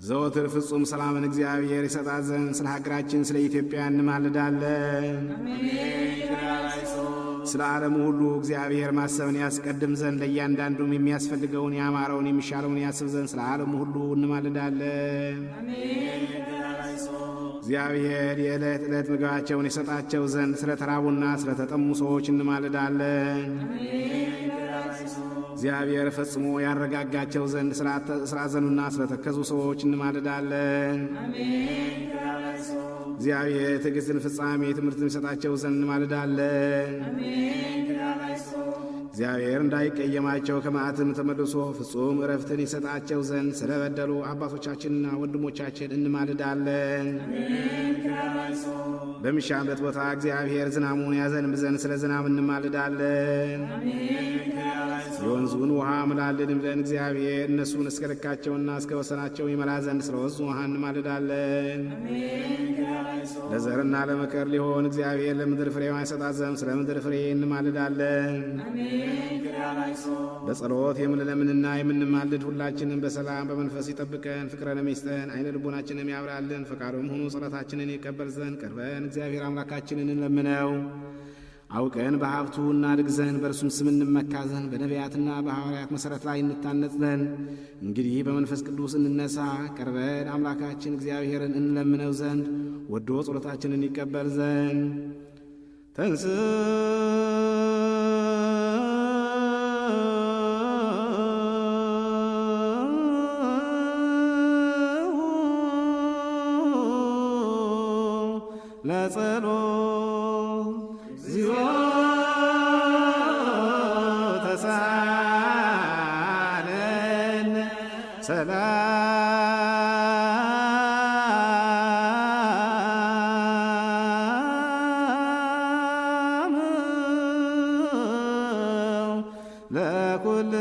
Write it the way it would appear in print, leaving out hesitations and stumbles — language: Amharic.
ዘወትር ፍጹም ሰላምን እግዚአብሔር ይሰጣት ዘንድ ስለ ሀገራችን ስለ ኢትዮጵያ እንማልዳለን። ስለ ዓለሙ ሁሉ እግዚአብሔር ማሰብን ያስቀድም ዘንድ ለእያንዳንዱም የሚያስፈልገውን ያማረውን የሚሻለውን ያስብ ዘንድ ስለ ዓለሙ ሁሉ እንማልዳለን። እግዚአብሔር የዕለት ዕለት ምግባቸውን ይሰጣቸው ዘንድ ስለ ተራቡና ስለ ተጠሙ ሰዎች እንማልዳለን። እግዚአብሔር ፈጽሞ ያረጋጋቸው ዘንድ ስላዘኑና ስለተከዙ ሰዎች እንማልዳለን። እግዚአብሔር ትዕግሥትን ፍጻሜ ትምህርትን ይሰጣቸው ዘንድ እንማልዳለን። እግዚአብሔር እንዳይቀየማቸው ከመዓትም ተመልሶ ፍጹም ዕረፍትን ይሰጣቸው ዘንድ ስለበደሉ አባቶቻችንና ወንድሞቻችን እንማልዳለን። በሚሻበት ቦታ እግዚአብሔር ዝናሙን ያዘንብ ዘንድ ስለ ዝናብ እንማልዳለን። የወንዙን ውሃ ምላልን ብለን እግዚአብሔር እነሱን እስከ ልካቸውና እስከ ወሰናቸው ይመላ ዘንድ ስለ ወንዙ ውሃ እንማልዳለን። ለዘርና ለመከር ሊሆን እግዚአብሔር ለምድር ፍሬዋን ይሰጣት ዘንድ ስለ ምድር ፍሬ እንማልዳለን። በጸሎት የምንለምንና የምንማልድ ሁላችንን በሰላም በመንፈስ ይጠብቀን፣ ፍቅረንም ይስጠን፣ አይነ ልቦናችንም ያብራልን። ፈቃዱም ሆኖ ጸሎታችንን ይቀበል ዘንድ ቀርበን እግዚአብሔር አምላካችንን እንለምነው። አውቀን በሀብቱ እናድግ ዘንድ በእርሱም ስም እንመካ ዘንድ በነቢያትና በሐዋርያት መሠረት ላይ እንታነጽ ዘንድ እንግዲህ በመንፈስ ቅዱስ እንነሳ። ቀርበን አምላካችን እግዚአብሔርን እንለምነው ዘንድ ወዶ ጸሎታችንን ይቀበል ዘንድ ተንስ ለጸሎት እግዚኦ ተሳለን ሰላም ለኩል